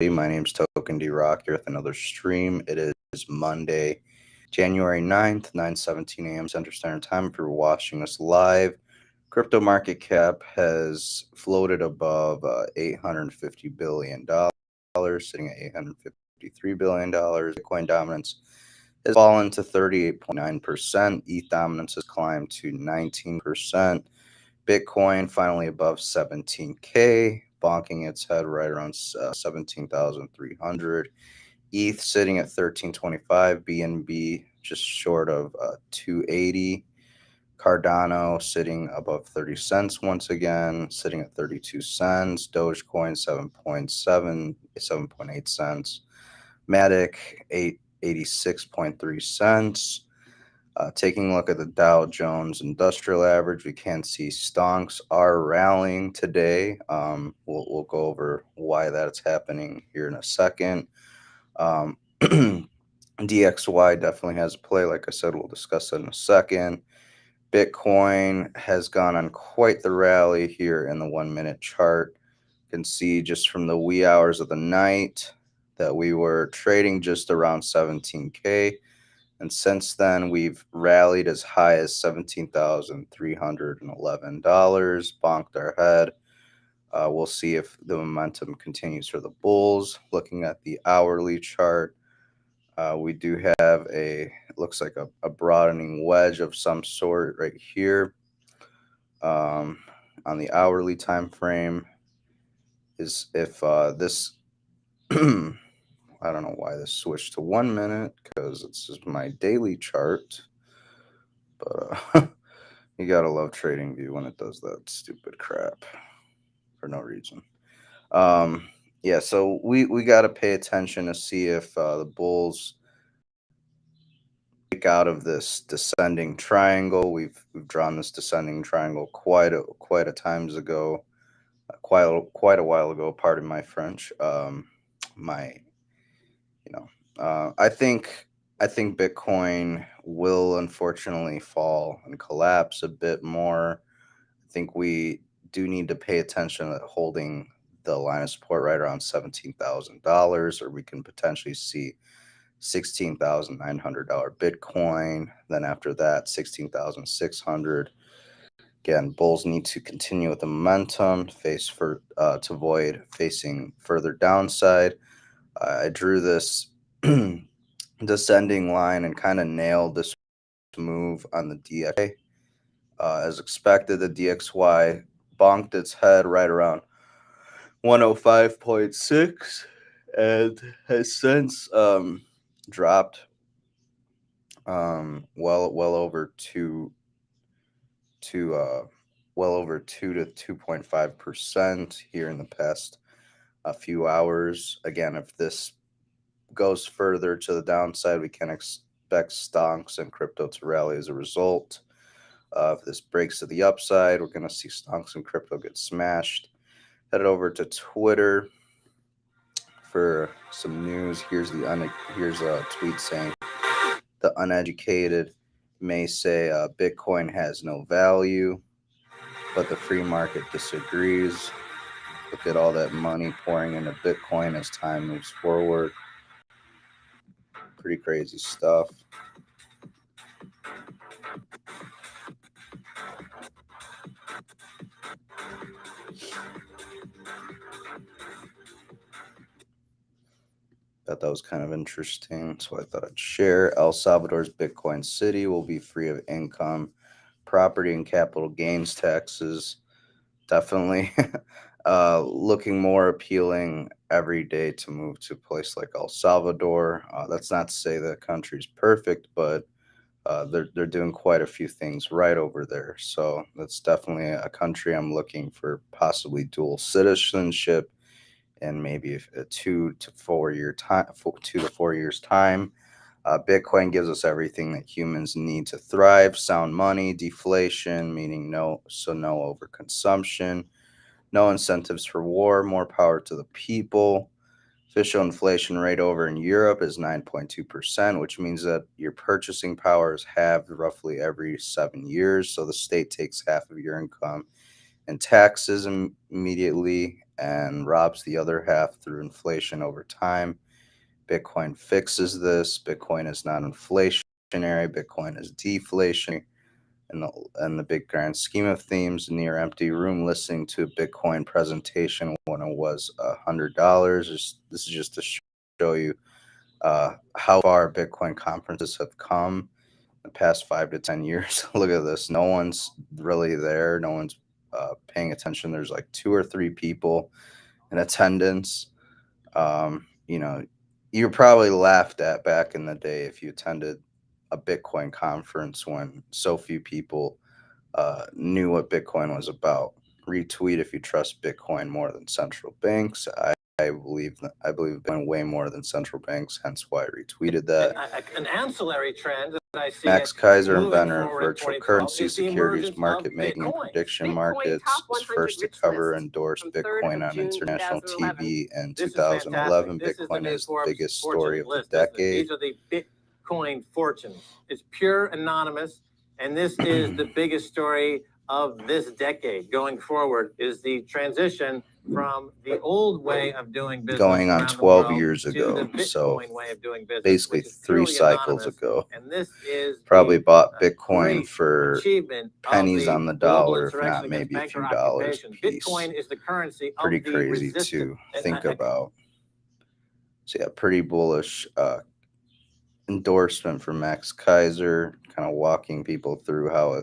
My name's Token D Rock here with another stream. It is Monday, January 9th, 9:17 a.m. Central Standard Time. If you're watching us live, crypto market cap has floated above $850 billion, sitting at $853 billion. Bitcoin dominance has fallen to 38.9%. ETH dominance has climbed to 19%. Bitcoin finally above 17K, bonking its head right around 17,300. ETH sitting at 1325. BNB just short of 280. Cardano sitting above 30 cents once again, sitting at 32 cents. Dogecoin 7.8 cents. Matic 86.3 cents. Taking a look at the Dow Jones Industrial Average, we can see stonks are rallying today. We'll go over why that's happening here in a second. DXY definitely has a play. Like I said, we'll discuss that in a second. Bitcoin has gone on quite the rally here in the 1 minute chart. You can see just from the wee hours of the night that we were trading just around 17K. And since then, we've rallied as high as $17,311, bonked our head. We'll see if the momentum continues for the bulls. Looking at the hourly chart, we do have it looks like a broadening wedge of some sort right here. On the hourly time frame is if this I don't know why this switched to 1 minute because it's just my daily chart, but you gotta love TradingView when it does that stupid crap for no reason. Yeah, so we gotta pay attention to see if the bulls break out of this descending triangle. We've drawn this descending triangle quite a times ago, quite a while ago. Pardon my French. My I think Bitcoin will unfortunately fall and collapse a bit more. I think we do need to pay attention at holding the line of support right around $17,000, or we can potentially see $16,900 Bitcoin. Then after that, 16,600. Again, bulls need to continue with the momentum to avoid facing further downside. I drew this descending line and kind of nailed this move on the DXY. As expected, the DXY bonked its head right around 105.6 and has since dropped well over 2 to 2.5% here in the past few hours. Again, if this goes further to the downside, we can expect stonks and crypto to rally as a result. If this breaks to the upside, we're going to see stonks and crypto get smashed. Head over to Twitter for some news. Here's a tweet saying the uneducated may say Bitcoin has no value, but the free market disagrees. Look at all that money pouring into Bitcoin as time moves forward. Pretty crazy stuff. Thought that was kind of interesting, so I thought I'd share. El Salvador's Bitcoin City will be free of income, property, and capital gains taxes. Definitely looking more appealing every day to move to a place like El Salvador. That's not to say the country's perfect, but they're doing quite a few things right over there. So that's definitely a country I'm looking for possibly dual citizenship in maybe a 2 to 4 years time. Bitcoin gives us everything that humans need to thrive: sound money, deflation, meaning no overconsumption, no incentives for war, more power to the people. Official inflation rate over in Europe is 9.2%, which means that your purchasing power is halved roughly every 7 years. So the state takes half of your income in taxes immediately and robs the other half through inflation over time. Bitcoin fixes this. Bitcoin is not inflationary. Bitcoin is deflationary. In the big grand scheme of things, near empty room listening to a Bitcoin presentation when it was $100. This is just to show you how far Bitcoin conferences have come the past 5 to 10 years. Look at this. No one's really there. No one's paying attention. There's like two or three people in attendance. You know, you're probably laughed at back in the day if you attended a Bitcoin conference when so few people knew what Bitcoin was about. Retweet if you trust Bitcoin more than central banks. I believe Bitcoin way more than central banks, hence why I retweeted that. An ancillary trend that I see. Max Kaiser, inventor of virtual currency, securities market making, and prediction markets, was first to cover and endorse Bitcoin on international TV in 2011. Bitcoin is the biggest story of the decade. These are the Bitcoin fortunes. It's pure anonymous, and this is the biggest story of this decade going forward, is the transition from the old way of doing business going on 12 years ago, so basically 3 cycles ago. And this is probably bought Bitcoin for pennies on the dollar, if not maybe a few dollars a piece. Bitcoin is the currency. Pretty crazy to think about. So yeah, pretty bullish endorsement for Max Kaiser, kind of walking people through how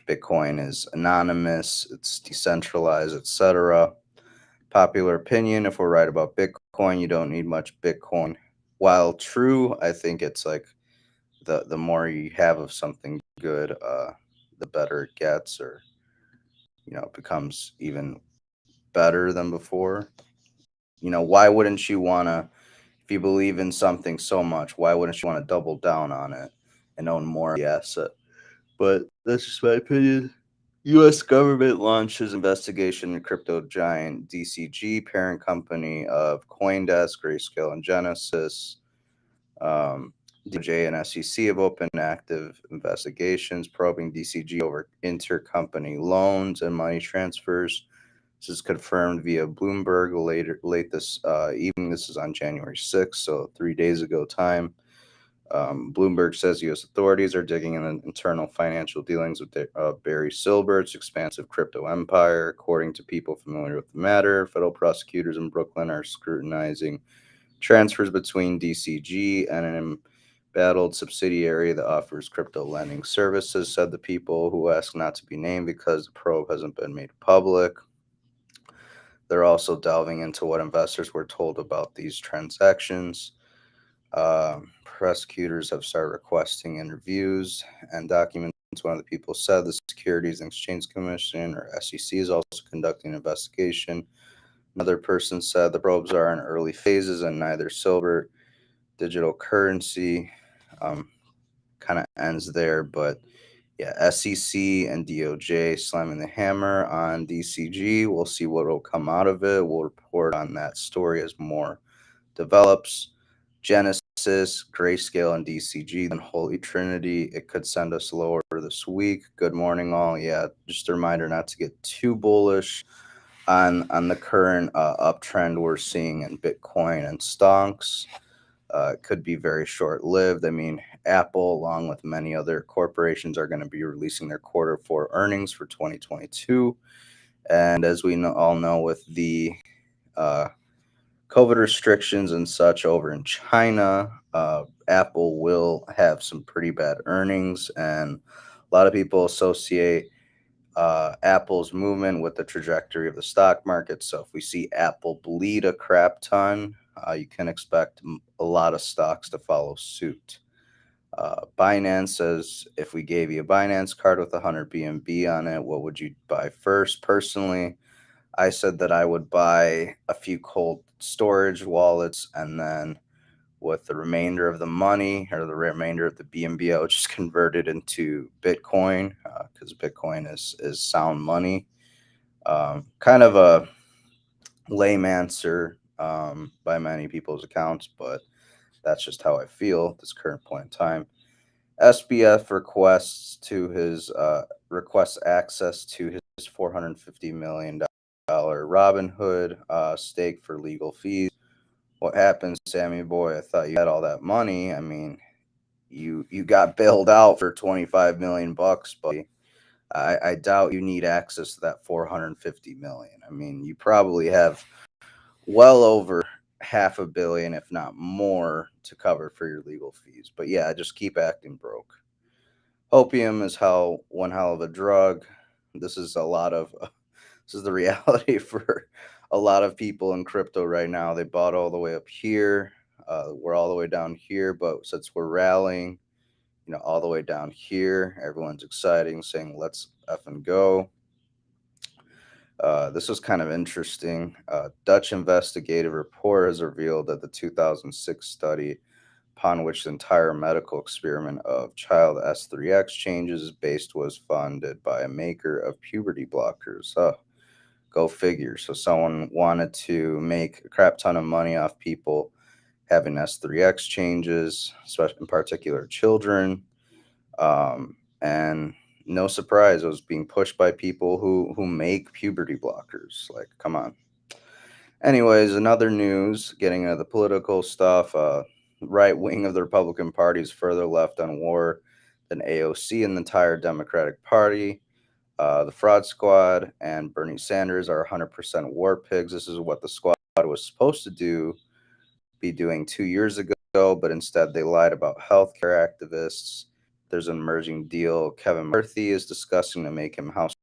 Bitcoin is anonymous, it's decentralized, etc. Popular opinion: if we're right about Bitcoin, you don't need much Bitcoin. While true, I think it's like the more you have of something good, the better it gets, or it becomes even better than before. Why wouldn't you want to, if you believe in something so much, why wouldn't you want to double down on it and own more of the asset? But that's just my opinion. U.S. government launches investigation into crypto giant DCG, parent company of CoinDesk, Grayscale, and Genesis. DOJ and SEC have opened active investigations probing DCG over intercompany loans and money transfers. This is confirmed via Bloomberg late this evening. This is on January 6th, so 3 days ago time. Bloomberg says U.S. authorities are digging into internal financial dealings with Barry Silbert's expansive crypto empire. According to people familiar with the matter, federal prosecutors in Brooklyn are scrutinizing transfers between DCG and an embattled subsidiary that offers crypto lending services, said the people, who asked not to be named because the probe hasn't been made public. They're also delving into what investors were told about these transactions. Prosecutors have started requesting interviews and documents. One of the people said the Securities and Exchange Commission, or SEC, is also conducting an investigation. Another person said the probes are in early phases and neither silver digital currency. Kind of ends there, but yeah, SEC and DOJ slamming the hammer on DCG. We'll see what will come out of it. We'll report on that story as more develops. Genesis, Grayscale, and DCG, then Holy Trinity. It could send us lower this week. Good morning, all. Yeah, just a reminder not to get too bullish on the current uptrend we're seeing in Bitcoin and stonks. It could be very short-lived. I mean, Apple, along with many other corporations, are going to be releasing their quarter 4 earnings for 2022. And as we all know, with the COVID restrictions and such over in China, Apple will have some pretty bad earnings, and a lot of people associate Apple's movement with the trajectory of the stock market. So if we see Apple bleed a crap ton, you can expect a lot of stocks to follow suit. Binance says, if we gave you a Binance card with 100 BNB on it, what would you buy first? Personally, I said that I would buy a few cold storage wallets, and then with the remainder of the money, or the remainder of the BNB, I would just convert it into Bitcoin, because Bitcoin is sound money. Kind of a lame answer by many people's accounts, but that's just how I feel at this current point in time. SBF requests access to his $450 million Robinhood stake for legal fees. What happened, Sammy boy? I thought you had all that money. I mean, you got bailed out for 25 million bucks, buddy. I doubt you need access to that 450 million. I mean, you probably have well over half a billion, if not more, to cover for your legal fees. But yeah, just keep acting broke. Opium is how one hell of a drug. This is a lot of this is the reality for a lot of people in crypto right now. They bought all the way up here. We're all the way down here, but since we're rallying, all the way down here, everyone's exciting, saying let's F and go. This was kind of interesting. Dutch investigative report has revealed that the 2006 study, upon which the entire medical experiment of child S3X changes is based, was funded by a maker of puberty blockers. Go figure. So someone wanted to make a crap ton of money off people having S3X changes, especially in particular children. And no surprise, it was being pushed by people who make puberty blockers. Like, come on. Anyways, another news, getting into the political stuff. Right wing of the Republican Party is further left on war than AOC and the entire Democratic Party. The Fraud Squad and Bernie Sanders are 100% war pigs. This is what the squad was supposed to be doing 2 years ago, but instead they lied about healthcare activists. There's an emerging deal. Kevin McCarthy is discussing to make him House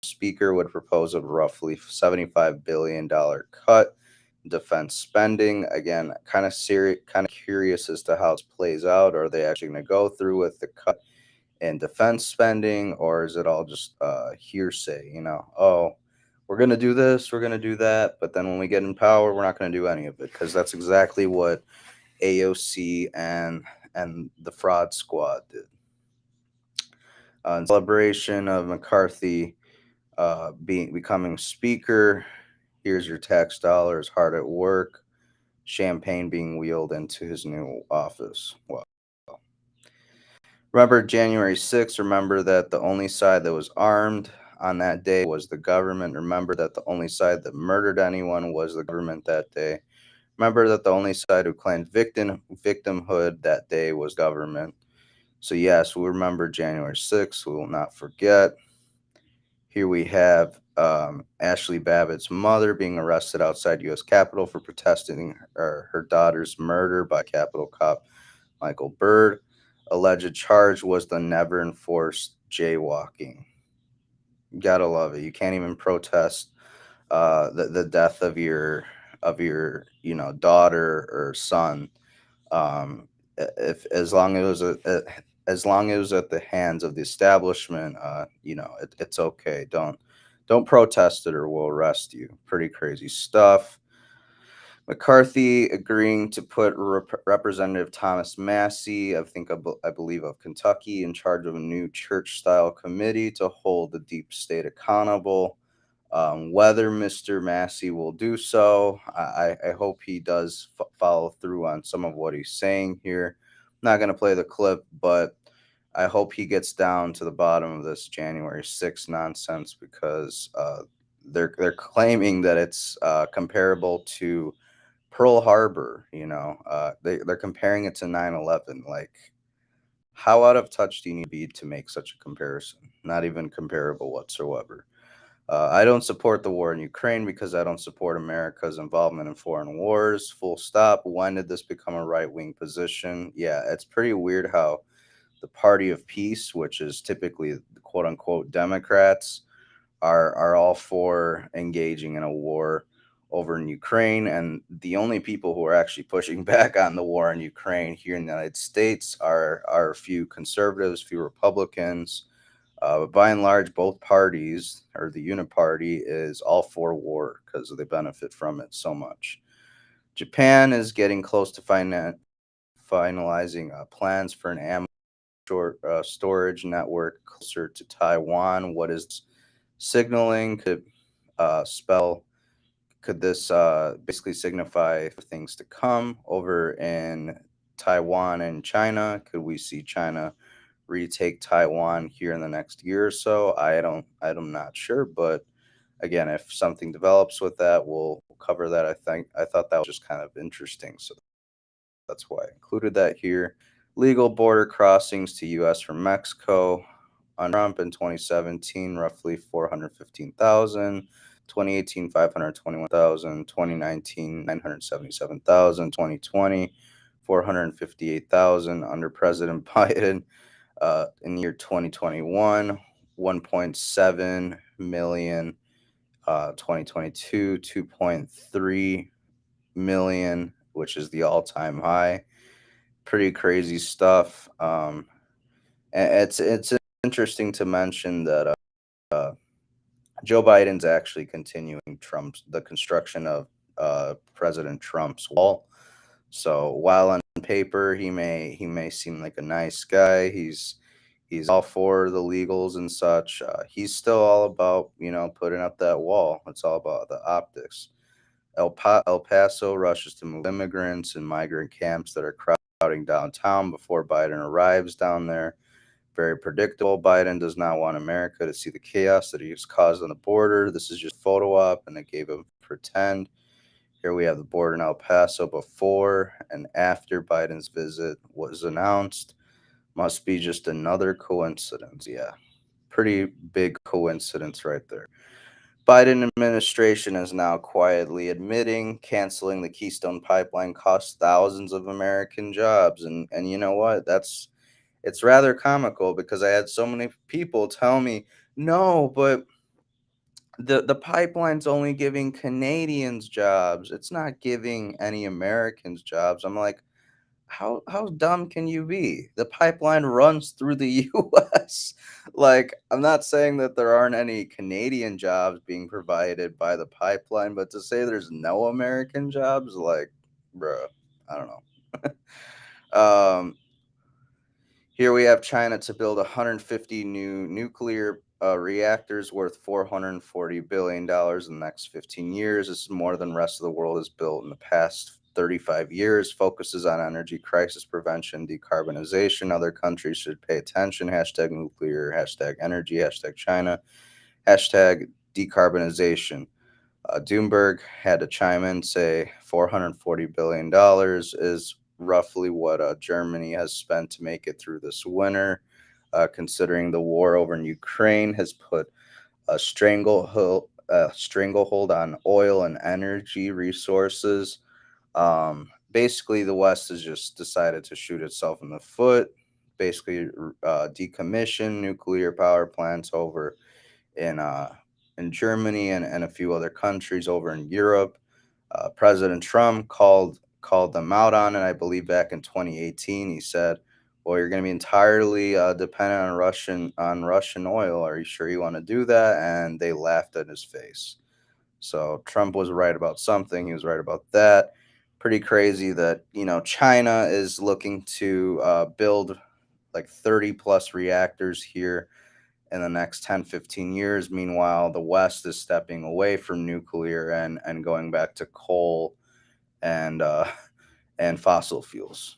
Speaker, would propose a roughly $75 billion cut in defense spending. Again, kind of curious as to how this plays out. Are they actually going to go through with the cut in defense spending, or is it all just hearsay? Oh, we're going to do this, we're going to do that, but then when we get in power, we're not going to do any of it, because that's exactly what AOC and the Fraud Squad did. In celebration of McCarthy becoming speaker, here's your tax dollars hard at work. Champagne being wheeled into his new office. Well, remember January 6th. Remember that the only side that was armed on that day was the government. Remember that the only side that murdered anyone was the government that day. Remember that the only side who claimed victimhood that day was government. So yes, we remember January 6th. We will not forget. Here we have Ashley Babbitt's mother being arrested outside U.S. Capitol for protesting her daughter's murder by Capitol cop Michael Byrd. Alleged charge was the never enforced jaywalking. Gotta love it. You can't even protest the death of your daughter or son, if as long as it was at the hands of the establishment, it's okay. Don't protest it or we'll arrest you. Pretty crazy stuff. McCarthy agreeing to put Representative Thomas Massey, I believe of Kentucky, in charge of a new church-style committee to hold the deep state accountable. Whether Mr. Massey will do so, I hope he does follow through on some of what he's saying here. I'm not going to play the clip, but I hope he gets down to the bottom of this January 6th nonsense, because they're claiming that it's comparable to Pearl Harbor. They're comparing it to 9/11. Like, how out of touch do you need to be to make such a comparison? Not even comparable whatsoever. I don't support the war in Ukraine because I don't support America's involvement in foreign wars. Full stop. When did this become a right wing position? Yeah, it's pretty weird how the Party of Peace, which is typically the quote unquote Democrats, are all for engaging in a war over in Ukraine. And the only people who are actually pushing back on the war in Ukraine here in the United States are a few conservatives, few Republicans. But by and large, both parties, or the Uniparty, is all for war because they benefit from it so much. Japan is getting close to finalizing plans for an ammo storage network closer to Taiwan. What is signaling? Spell could this basically signify things to come over in Taiwan and China? Could we see China retake Taiwan here in the next year or so. I'm not sure, but again, if something develops with that, we'll cover that. I thought that was just kind of interesting, so that's why I included that here. Legal border crossings to U.S. from Mexico under Trump in 2017, roughly 415,000. 2018, 521,000. 2019, 977,000. 2020, 458,000 under President Biden. In the year 2021, 1.7 million. 2022, 2.3 million, which is the all-time high. Pretty crazy stuff. And it's interesting to mention that Joe Biden's actually continuing the construction of President Trump's wall. So while on paper he may seem like a nice guy, he's all for the legals and such. He's still all about putting up that wall. It's all about the optics. El Paso rushes to move immigrants and migrant camps that are crowding downtown before Biden arrives down there. Very predictable. Biden does not want America to see the chaos that he has caused on the border. This is just photo op, and they gave him pretend. Here we have the border in El Paso before and after Biden's visit was announced. Must be just another coincidence. Yeah, pretty big coincidence right there. Biden administration is now quietly admitting canceling the Keystone pipeline cost thousands of American jobs. And you know what? It's rather comical because I had so many people tell me, "No, but the pipeline's only giving Canadians jobs. It's not giving any Americans jobs." I'm like, how dumb can you be? The pipeline runs through the US. Like, I'm not saying that there aren't any Canadian jobs being provided by the pipeline, but to say there's no American jobs, like, bruh, I don't know. Here we have China to build 150 new nuclear reactors worth $440 billion in the next 15 years. This is more than the rest of the world has built in the past 35 years. Focuses on energy crisis prevention, decarbonization. Other countries should pay attention. Hashtag nuclear, hashtag energy, hashtag China, hashtag decarbonization. Doomberg had to chime in, say $440 billion is roughly what Germany has spent to make it through this winter. Considering the war over in Ukraine has put a stranglehold on oil and energy resources. Basically, the West has just decided to shoot itself in the foot. Basically, decommission nuclear power plants over in uh, in Germany and a few other countries over in Europe. President Trump called them out on it. I believe back in 2018, he said, "Well, you're going to be entirely dependent on Russian oil. Are you sure you want to do that?" And they laughed at his face. So Trump was right about something. He was right about that. Pretty crazy that China is looking to build like 30 plus reactors here in the next 10, 15 years. Meanwhile, the West is stepping away from nuclear and going back to coal and and fossil fuels.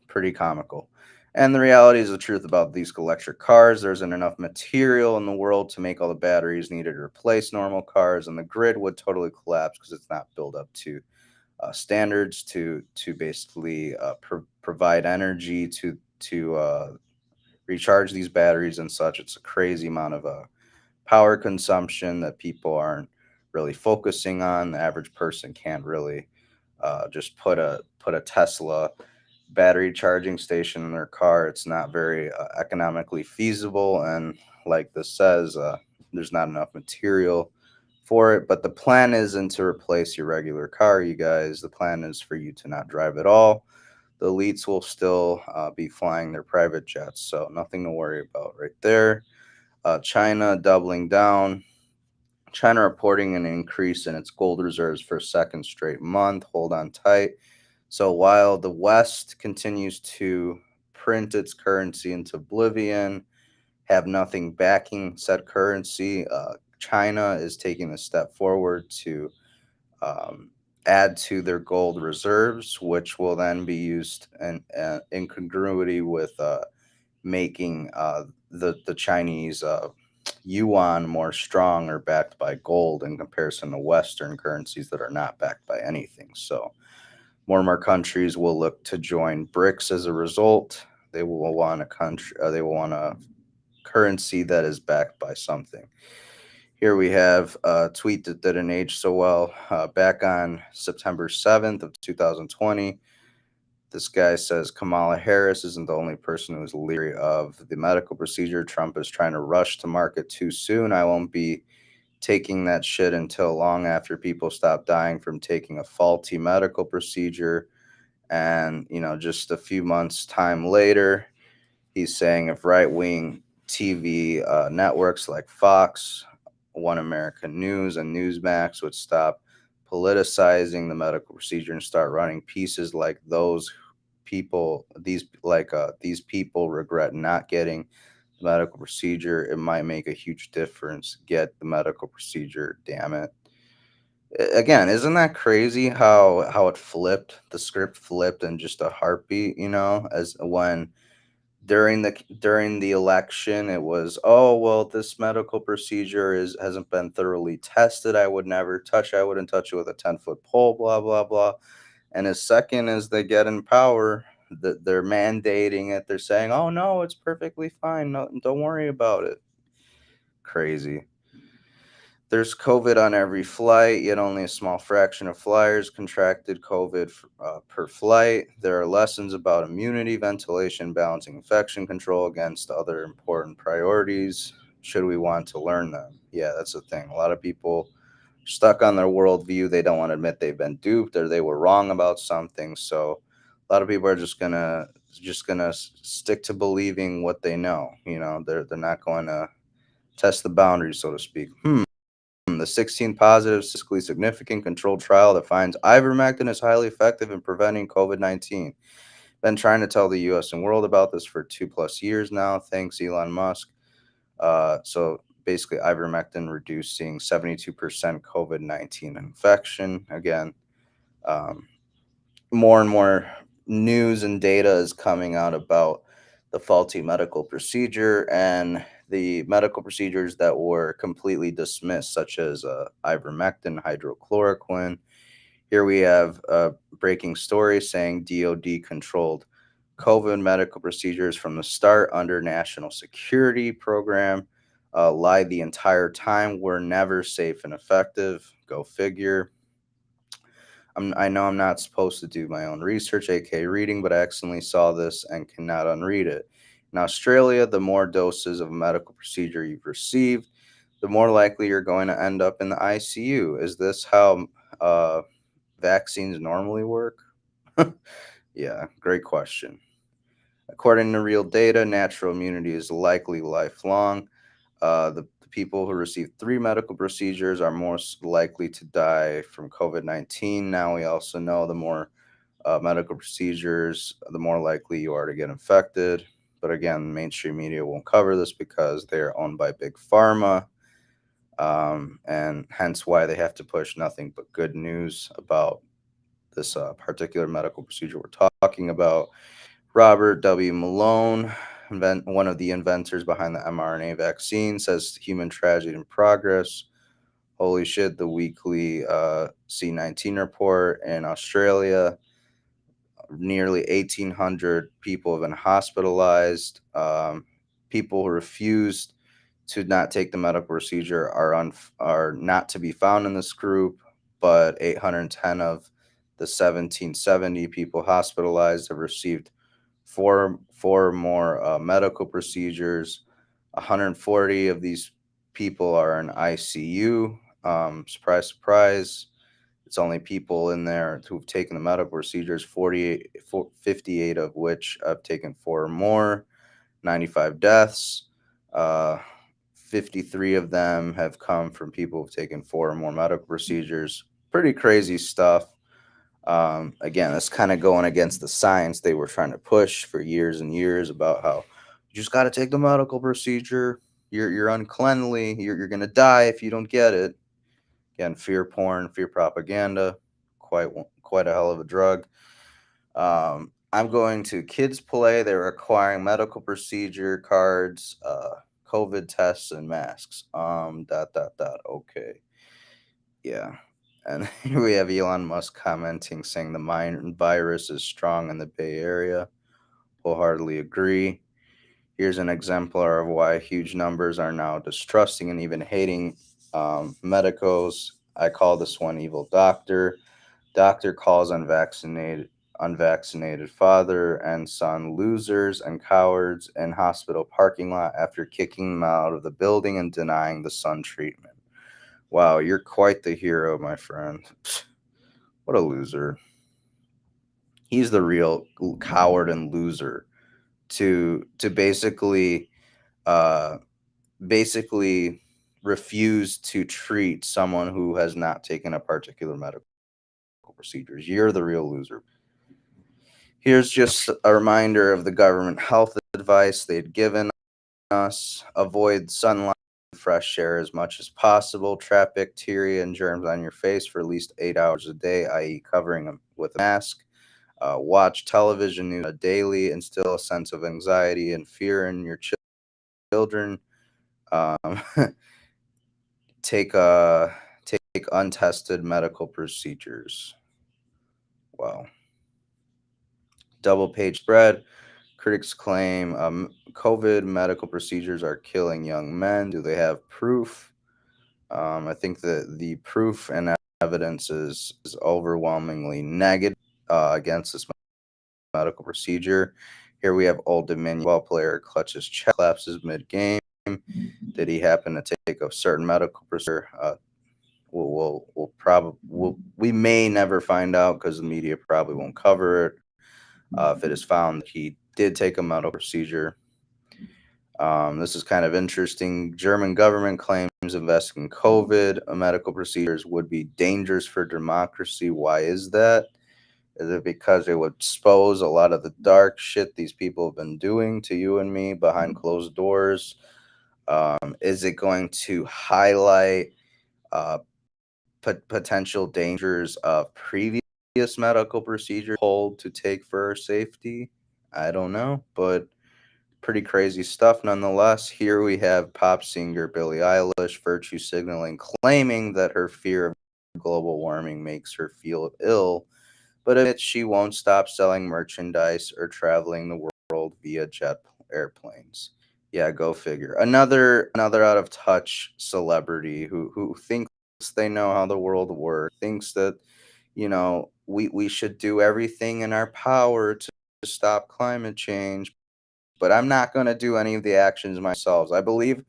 Pretty comical. And the reality is the truth about these electric cars. There isn't enough material in the world to make all the batteries needed to replace normal cars, and the grid would totally collapse because it's not built up to standards to basically provide energy to recharge these batteries and such. It's a crazy amount of power consumption that people aren't really focusing on. The average person can't really just put a Tesla battery charging station in their car. It's not very economically feasible, and like this says, there's not enough material for it. But the plan isn't to replace your regular car, you guys. The plan is for you to not drive at all. The elites will still be flying their private jets, so nothing to worry about right there. China doubling down. China reporting an increase in its gold reserves for a second straight month. Hold on tight. So while the West continues to print its currency into oblivion, have nothing backing said currency, China is taking a step forward to um, add to their gold reserves, which will then be used in congruity with making the Chinese yuan more strong or backed by gold in comparison to Western currencies that are not backed by anything. So more and more countries will look to join BRICS as a result. They will want a country. They will want a currency that is backed by something. Here we have a tweet that didn't age so well. Back on September 7th of 2020, this guy says Kamala Harris isn't the only person who is leery of the medical procedure. Trump is trying to rush to market too soon. I won't be taking that shit until long after people stop dying from taking a faulty medical procedure. And, just a few months' time later, he's saying if right wing TV networks like Fox, One American News, and Newsmax would stop politicizing the medical procedure and start running pieces like these people regret not getting the medical procedure, it might make a huge difference. Get the medical procedure, damn it. Again, isn't that crazy how it flipped? The script flipped in just a heartbeat, as when during the election it was, oh well, this medical procedure hasn't been thoroughly tested, I wouldn't touch it with a 10-foot pole, blah blah blah. And as second as they get in power, they're mandating it, they're saying, oh no, it's perfectly fine, no, don't worry about it. Crazy. There's COVID on every flight, yet only a small fraction of flyers contracted COVID per flight. There are lessons about immunity, ventilation, balancing infection control against other important priorities. Should we want to learn them? Yeah, that's the thing. A lot of people are stuck on their worldview. They don't want to admit they've been duped or they were wrong about something. So a lot of people are just gonna stick to believing what they know. They're not going to test the boundaries, so to speak. The 16 positive, statistically significant controlled trial that finds ivermectin is highly effective in preventing COVID 19. Been trying to tell the US and world about this for 2+ years now. Thanks, Elon Musk. So basically, ivermectin reducing 72% COVID 19 infection. Again, um, more and more news and data is coming out about the faulty medical procedure and the medical procedures that were completely dismissed, such as ivermectin, hydrochloroquine. Here we have a breaking story saying DoD controlled COVID medical procedures from the start under national security program. Lied the entire time. Were never safe and effective. Go figure. I know I'm not supposed to do my own research, aka reading, but I accidentally saw this and cannot unread it. In Australia, the more doses of a medical procedure you've received, the more likely you're going to end up in the ICU. Is this how vaccines normally work? Yeah, great question. According to real data, natural immunity is likely lifelong. The people who receive 3 medical procedures are most likely to die from COVID 19. Now, we also know the more medical procedures, the more likely you are to get infected. But again, mainstream media won't cover this because they are owned by big pharma, and hence why they have to push nothing but good news about this particular medical procedure we're talking about. Robert W. Malone, one of the inventors behind the mRNA vaccine, says human tragedy in progress. Holy shit, the weekly C19 report in Australia, nearly 1,800 people have been hospitalized. People who refused to not take the medical procedure are not to be found in this group, but 810 of the 1770 people hospitalized have received four more medical procedures. 140 of these people are in ICU. Surprise, surprise. It's only people in there who've taken the medical procedures, 58 of which have taken 4 or more, 95 deaths. Uh, 53 of them have come from people who've taken 4 or more medical procedures. Pretty crazy stuff. Again, that's kind of going against the science they were trying to push for years and years about how you just got to take the medical procedure. You're uncleanly. You're gonna die if you don't get it. Again, fear porn, fear propaganda, quite a hell of a drug. I'm going to kids play. They're requiring medical procedure cards, COVID tests, and masks. Dot dot dot. Okay, yeah. And here we have Elon Musk commenting, saying the mind virus is strong in the Bay Area. Wholeheartedly agree. Here's an exemplar of why huge numbers are now distrusting and even hating medicos. I call this one evil doctor. Doctor calls unvaccinated father and son losers and cowards in hospital parking lot after kicking them out of the building and denying the son treatment. Wow, you're quite the hero, my friend. What a loser. He's the real coward and loser to uh basically refuse to treat someone who has not taken a particular medical procedures. You're the real loser. Here's just a reminder of the government health advice they'd given us: avoid sunlight and fresh air as much as possible, trap bacteria and germs on your face for at least 8 hours a day, i.e., covering them with a mask. Watch television news daily, instill a sense of anxiety and fear in your children. Um, take take untested medical procedures. Wow. Double page spread. Critics claim COVID medical procedures are killing young men. Do they have proof? I think that the proof and evidence is overwhelmingly negative against this medical procedure. Here we have Old Dominion ball player clutches chest, collapses mid game. Did he happen to take a certain medical procedure? We may never find out because the media probably won't cover it. If it is found that he did take a medical procedure. This is kind of interesting. German government claims investing in COVID medical procedures would be dangerous for democracy. Why is that? Is it because it would expose a lot of the dark shit these people have been doing to you and me behind closed doors? Is it going to highlight uh, potential dangers of previous medical procedures told to take for our safety? I don't know, but pretty crazy stuff nonetheless. Here we have pop singer Billie Eilish virtue signaling, claiming that her fear of global warming makes her feel ill, but admits she won't stop selling merchandise or traveling the world via jet airplanes. Yeah, go figure. Another out of touch celebrity who thinks they know how the world works, thinks that we should do everything in our power to stop climate change, but I'm not going to do any of the actions myself. I believe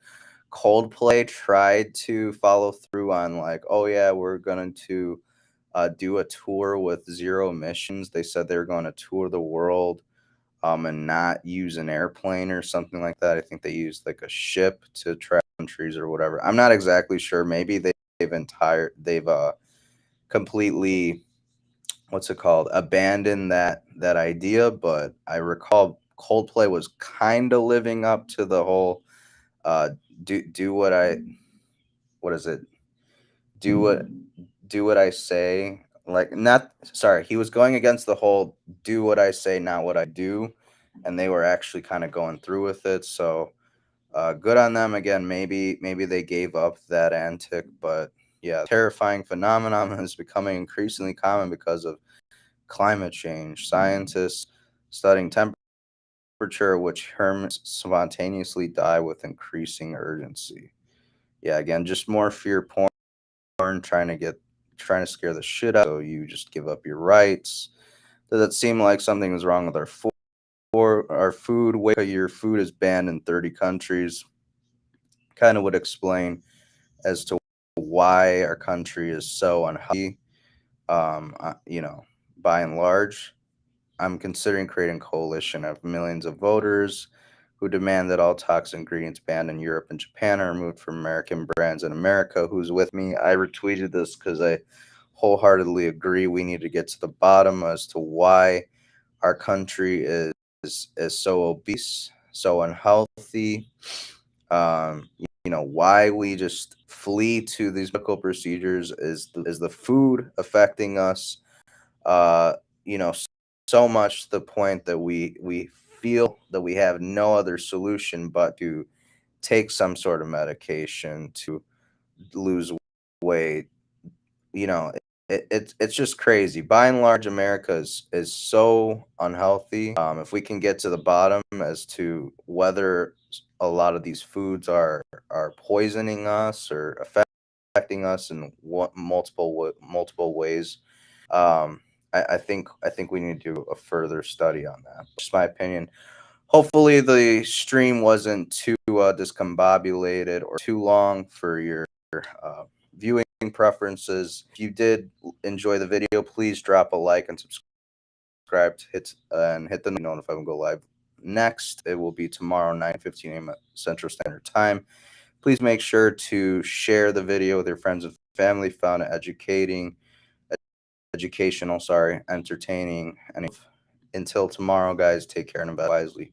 Coldplay tried to follow through on, like, oh yeah, we're going to do a tour with zero emissions. They said they were going to tour the world and not use an airplane or something like that. I think they used like a ship to travel countries or whatever. I'm not exactly sure. Maybe they've completely, what's it called, abandoned that idea. But I recall Coldplay was kind of living up to the whole uh do what I what is it do what do what I say, like, not, sorry, he was going against the whole do what I say, not what I do, and they were actually kind of going through with it. So good on them. Again, maybe they gave up that antic, but yeah, terrifying phenomenon is becoming increasingly common because of climate change. Scientists studying temperature, which hermits spontaneously die with increasing urgency. Yeah, again, just more fear porn, trying to scare the shit out so you just give up your rights. Does it seem like something is wrong with our food? Wait, your food is banned in 30 countries. Kind of would explain as to why our country is so unhealthy. You know, by and large, I'm considering creating a coalition of millions of voters who demand that all toxic ingredients banned in Europe and Japan are removed from American brands in America. Who's with me? I retweeted this because I wholeheartedly agree. We need to get to the bottom as to why our country is so obese, so unhealthy. Why we just flee to these medical procedures is the food affecting us. Uh, you know, so much to the point that we feel that we have no other solution but to take some sort of medication to lose weight. You know, it's just crazy. By and large, America is so unhealthy. If we can get to the bottom as to whether a lot of these foods are poisoning us or affecting us in what multiple ways, I think we need to do a further study on that. Just my opinion. Hopefully, the stream wasn't too discombobulated or too long for your uh, viewing preferences. If you did enjoy the video, please drop a like and subscribe. Hit the notify when we go live. Next, it will be tomorrow, 9:15 a.m. Central Standard Time. Please make sure to share the video with your friends and family. Found it educational, entertaining, and until tomorrow, guys, take care and invest wisely.